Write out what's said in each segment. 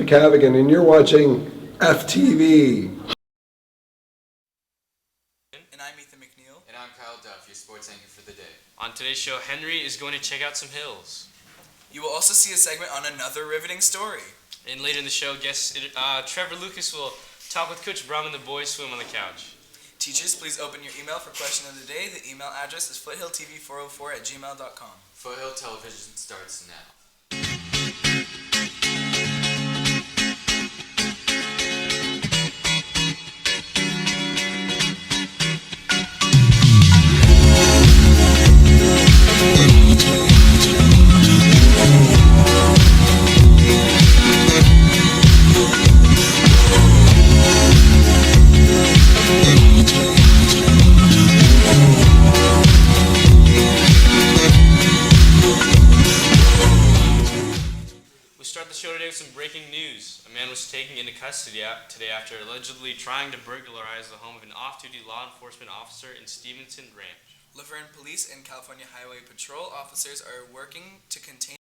Patrick Havigan, and you're watching FTV. And I'm Ethan McNeil. And I'm Kyle Duff, your sports anchor for the day. On today's show, Henry is going to check out some hills. You will also see a segment on another riveting story. And later in the show, guest Trevor Lucas will talk with Coach Brum and the boys swim on the couch. Teachers, please open your email for question of the day. The email address is foothilltv404@gmail.com. Foothill Television starts now. Some breaking news. A man was taken into custody today after allegedly trying to burglarize the home of an off-duty law enforcement officer in Stevenson Ranch. Laverne Police and California Highway Patrol officers are working to contain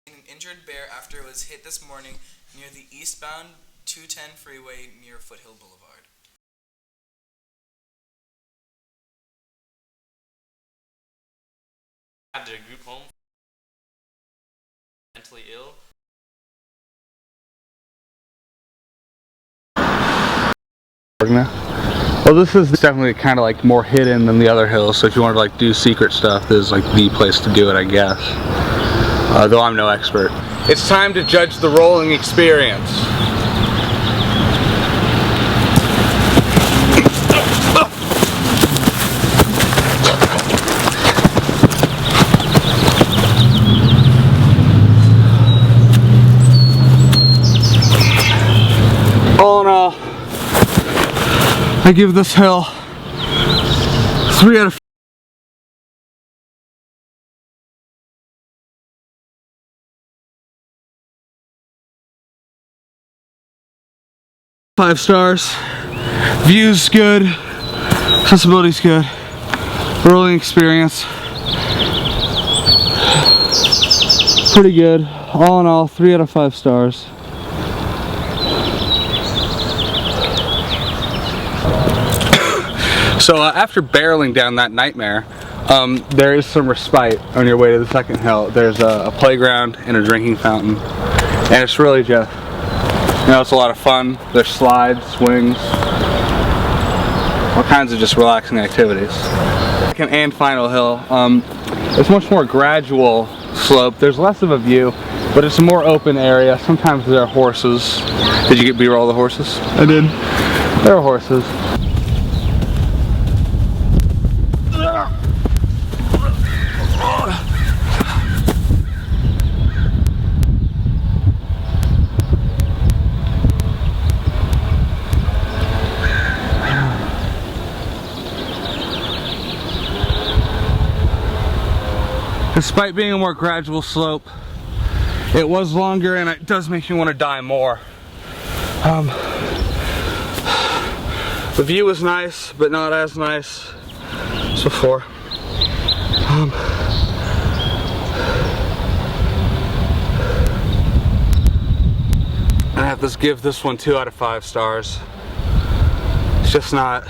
an injured bear after it was hit this morning near the eastbound 210 freeway near Foothill Boulevard. At their group home, mentally ill. Well, this is definitely kind of like more hidden than the other hills, so if you want to like do secret stuff, this is like the place to do it, I guess. Though I'm no expert. It's time to judge the rolling experience. All in all, I give this hill 3 out of 5 stars. View's good, accessibility's good, rolling experience pretty good. All in all, 3 out of 5 stars. So after barreling down that nightmare, there is some respite on your way to the second hill. There's a playground and a drinking fountain, and it's really just, it's a lot of fun. There's slides, swings, all kinds of just relaxing activities. Second and final hill, it's much more gradual slope. There's less of a view, but it's a more open area. Sometimes there are horses. Did you get B-roll the horses? I did. There are horses. Despite being a more gradual slope, it was longer and it does make you want to die more. The view was nice, but not as nice as before. I have to give this one 2 out of 5 stars. It's just not.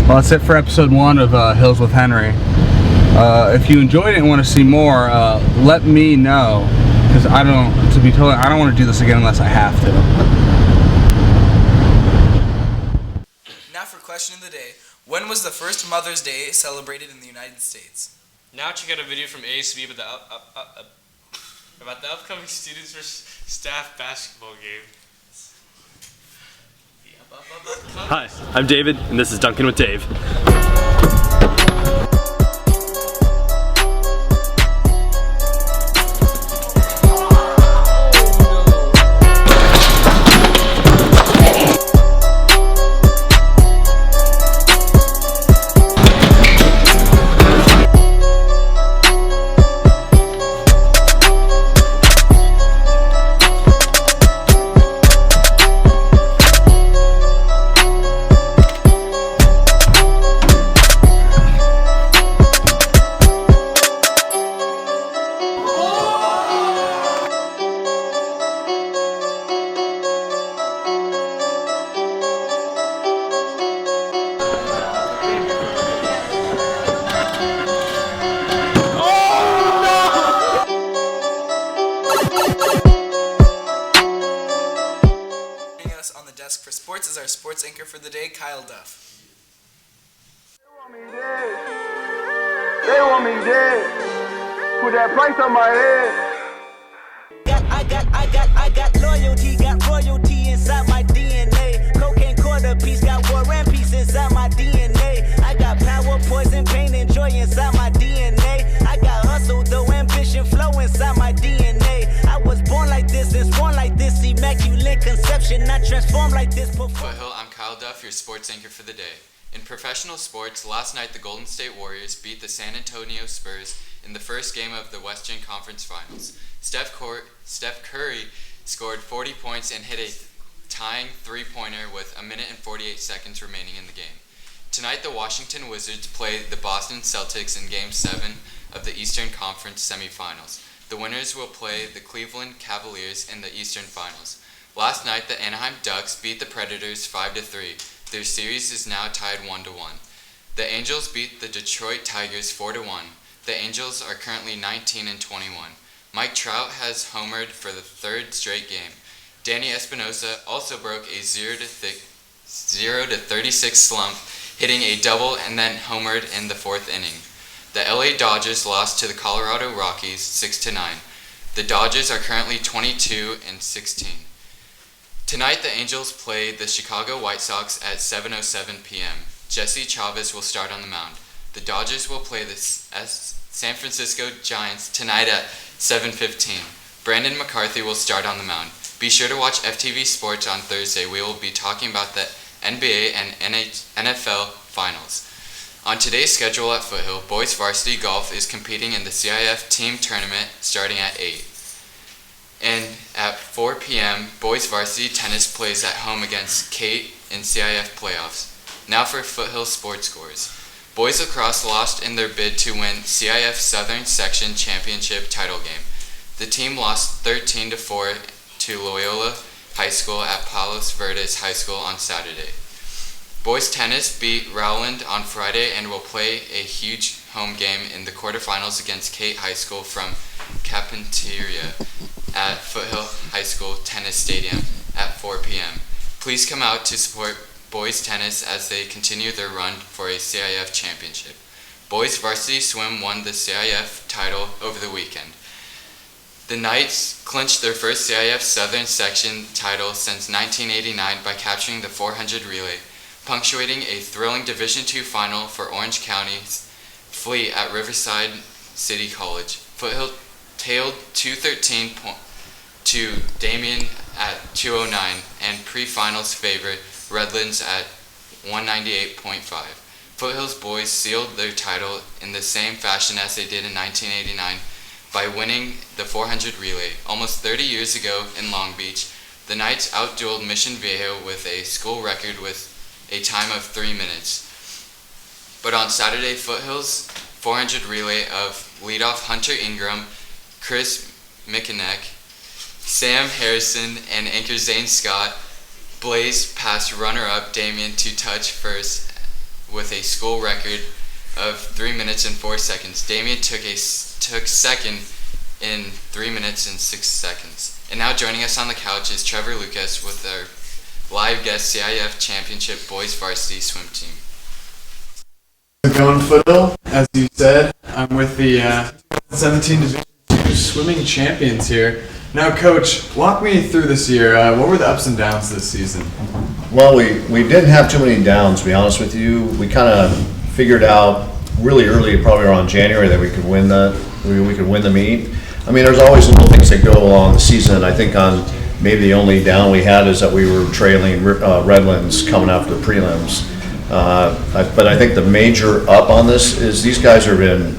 Well, that's it for episode 1 of Hills with Henry. If you enjoyed it and want to see more, let me know, because I don't want to do this again unless I have to. Now for question of the day. When was the first Mother's Day celebrated in the United States? Now check out a video from ASB about the upcoming students versus staff basketball game. Hi, I'm David, and this is Duncan with Dave. sports anchor for the day, Kyle Duff. They want me dead. Put that price on my head. I got loyalty, got royalty inside my DNA. Cocaine quarter piece, got war and peace inside my DNA. I got power, poison, pain, and joy inside my DNA. I got hustle, though, ambition, flow inside my DNA. I was born like this and born like this, immaculate conception, not transformed like this. Foothill, I'm Kyle Duff, your sports anchor for the day. In professional sports, last night the Golden State Warriors beat the San Antonio Spurs in the first game of the Western Conference Finals. Steph Curry scored 40 points and hit a tying three-pointer with 1 minute and 48 seconds remaining in the game. Tonight, the Washington Wizards play the Boston Celtics in Game 7 of the Eastern Conference semifinals. The winners will play the Cleveland Cavaliers in the Eastern Finals. Last night, the Anaheim Ducks beat the Predators 5-3. Their series is now tied 1-1. The Angels beat the Detroit Tigers 4-1. The Angels are currently 19-21. Mike Trout has homered for the third straight game. Danny Espinosa also broke a 0-36 slump, hitting a double and then homered in the fourth inning. The LA Dodgers lost to the Colorado Rockies 6-9. The Dodgers are currently 22-16. Tonight, the Angels play the Chicago White Sox at 7:07 p.m. Jesse Chavez will start on the mound. The Dodgers will play the San Francisco Giants tonight at 7:15. Brandon McCarthy will start on the mound. Be sure to watch FTV Sports on Thursday. We will be talking about the NBA and NFL Finals. On today's schedule at Foothill, boys varsity golf is competing in the CIF team tournament starting at 8. And at 4 p.m., boys varsity tennis plays at home against Kate in CIF playoffs. Now for Foothill sports scores. Boys lacrosse lost in their bid to win CIF Southern Section Championship title game. The team lost 13-4 to Loyola High School at Palos Verdes High School on Saturday. Boys tennis beat Rowland on Friday and will play a huge home game in the quarterfinals against Kate High School from Carpinteria at Foothill High School Tennis Stadium at 4 p.m. Please come out to support boys tennis as they continue their run for a CIF championship. Boys varsity swim won the CIF title over the weekend. The Knights clinched their first CIF Southern Section title since 1989 by capturing the 400 relay, punctuating a thrilling Division II final for Orange County's Fleet at Riverside City College. Foothill tailed 213 to Damien at 209 and pre-finals favorite Redlands at 198.5. Foothill's boys sealed their title in the same fashion as they did in 1989 by winning the 400 relay. Almost 30 years ago in Long Beach, the Knights outdueled Mission Viejo with a school record with a time of 3 minutes. But on Saturday, Foothill's 400 relay of leadoff Hunter Ingram, Chris Mickinek, Sam Harrison, and anchor Zane Scott blazed past runner-up Damien to touch first with a school record of 3 minutes and 4 seconds. Damien took second in 3 minutes and 6 seconds. And now joining us on the couch is Trevor Lucas with our live guest CIF Championship Boys Varsity Swim Team. How's it going, Foothill? As you said, I'm with the 17 Division II swimming champions here. Now, Coach, walk me through this year. What were the ups and downs this season? Well, we didn't have too many downs, to be honest with you. We kind of figured out really early, probably around January, that we could win we could win the meet. I mean, there's always little things that go along the season. I think on maybe the only down we had is that we were trailing Redlands coming after the prelims. But I think the major up on this is these guys have been,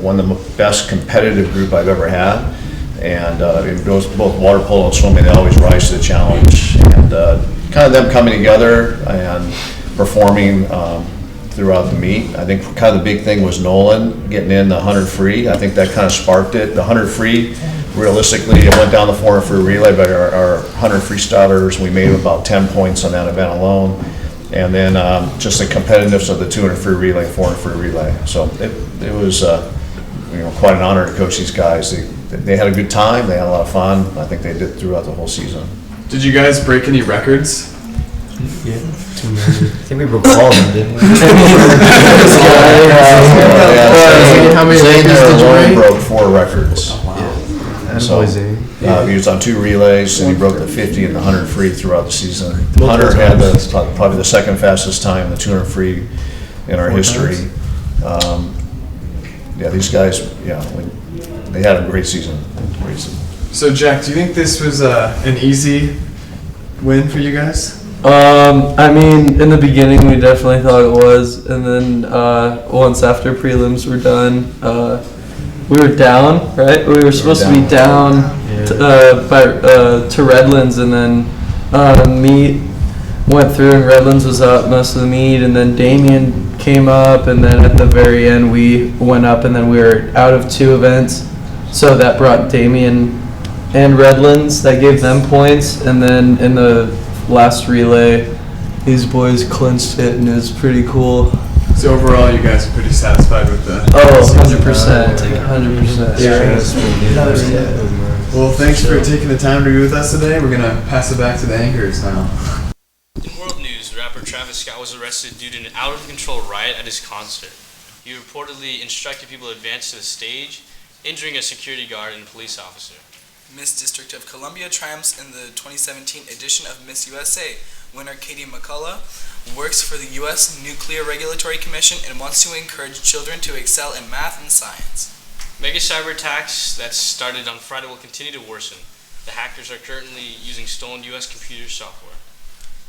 one of the best competitive group I've ever had. And it goes both water polo and swimming, they always rise to the challenge. And kind of them coming together and performing throughout the meet. I think kind of the big thing was Nolan getting in the 100 free. I think that kind of sparked it. The 100 free, realistically, it went down the 400 free relay, but our 100 freestylers, we made about 10 points on that event alone. And then just the competitiveness of the 200 free relay and 400 free relay. So it was quite an honor to coach these guys. They had a good time. They had a lot of fun. I think they did throughout the whole season. Did you guys break any records? Yeah, 2 think we broke all of them, didn't we? How many Zane records there did you alone break? broke 4 records. So, he was on 2 relays, and he broke the 50 and the 100 free throughout the season. Hunter had probably the second fastest time, the 200 free in our history. Yeah, these guys, they had a great season. So Jack, do you think this was an easy win for you guys? I mean, in the beginning we definitely thought it was, and then once after prelims were done, we were down, right? We were supposed to be down to Redlands, and then meet went through, and Redlands was up most of the meet, and then Damien came up, and then at the very end we went up, and then we were out of 2 events, so that brought Damien and Redlands, that gave them points, and then in the last relay these boys clinched it, and it was pretty cool. So overall, you guys are pretty satisfied with the... 100%. 100%. Well, thanks for taking the time to be with us today. We're going to pass it back to the anchors now. In world news, rapper Travis Scott was arrested due to an out-of-control riot at his concert. He reportedly instructed people to advance to the stage, injuring a security guard and a police officer. Miss District of Columbia triumphs in the 2017 edition of Miss USA. Winner Katie McCullough works for the U.S. Nuclear Regulatory Commission and wants to encourage children to excel in math and science. Mega cyber attacks that started on Friday will continue to worsen. The hackers are currently using stolen U.S. computer software.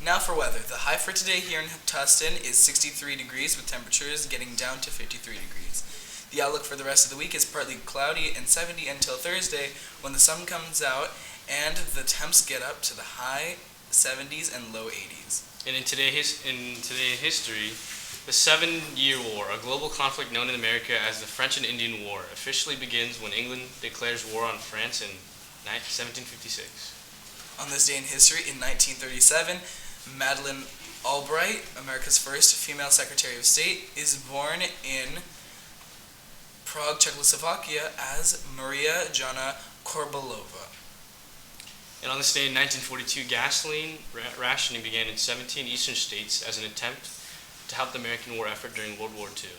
Now for weather. The high for today here in Tustin is 63 degrees with temperatures getting down to 53 degrees. The outlook for the rest of the week is partly cloudy and 70 until Thursday when the sun comes out and the temps get up to the high 70s and low 80s. And in today's history, the 7-Year War, a global conflict known in America as the French and Indian War, officially begins when England declares war on France in 1756. On this day in history, in 1937, Madeleine Albright, America's first female Secretary of State, is born in Prague, Czechoslovakia as Maria Jana Korbalova. And on this day in 1942, gasoline rationing began in 17 eastern states as an attempt to help the American war effort during World War II.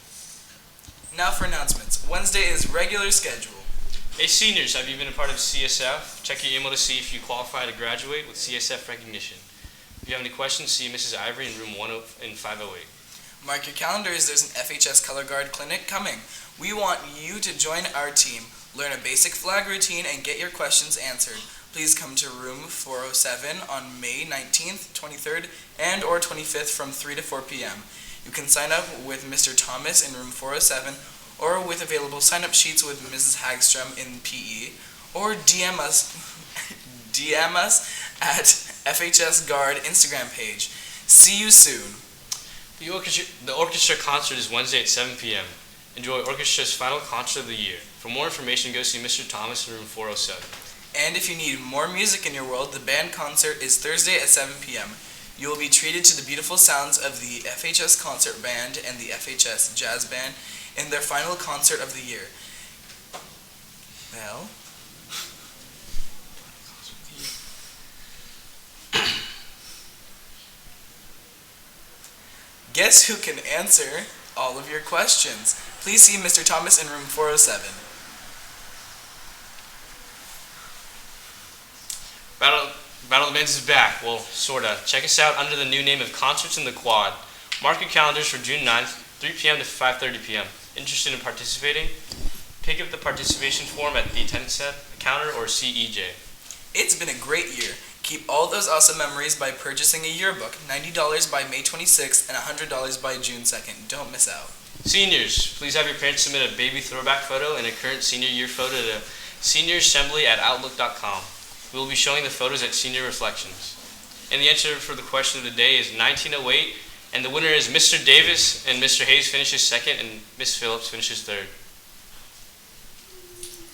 Now for announcements. Wednesday is regular schedule. Hey seniors, have you been a part of CSF? Check your email to see if you qualify to graduate with CSF recognition. If you have any questions, see Mrs. Ivory in room 508. Mark your calendars, there's an FHS Color Guard clinic coming. We want you to join our team, learn a basic flag routine, and get your questions answered. Please come to room 407 on May 19th, 23rd, and or 25th from 3 to 4 p.m. You can sign up with Mr. Thomas in room 407 or with available sign-up sheets with Mrs. Hagstrom in PE, or DM us at FHS Guard Instagram page. See you soon. The orchestra concert is Wednesday at 7 p.m. Enjoy orchestra's final concert of the year. For more information, go see Mr. Thomas in room 407. And if you need more music in your world, the band concert is Thursday at 7 p.m. You will be treated to the beautiful sounds of the FHS Concert Band and the FHS Jazz Band in their final concert of the year. Well, guess who can answer all of your questions? Please see Mr. Thomas in room 407. Battle of the Bands is back. Well, sorta. Check us out under the new name of Concerts in the Quad. Mark your calendars for June 9th, 3 p.m. to 5:30 p.m. Interested in participating? Pick up the participation form at the attendance counter or CEJ. It's been a great year. Keep all those awesome memories by purchasing a yearbook, $90 by May 26th and $100 by June 2nd. Don't miss out. Seniors, please have your parents submit a baby throwback photo and a current senior year photo to seniorassembly@outlook.com. We will be showing the photos at Senior Reflections. And the answer for the question of the day is 1908, and the winner is Mr. Davis, and Mr. Hayes finishes second, and Miss Phillips finishes third.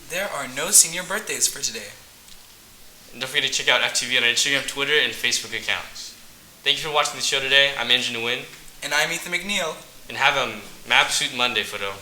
There are no senior birthdays for today. And don't forget to check out FTV on our Instagram, Twitter, and Facebook accounts. Thank you for watching the show today. I'm Andrew Nguyen. And I'm Ethan McNeil. And have a Mab Suit Monday, Foothill.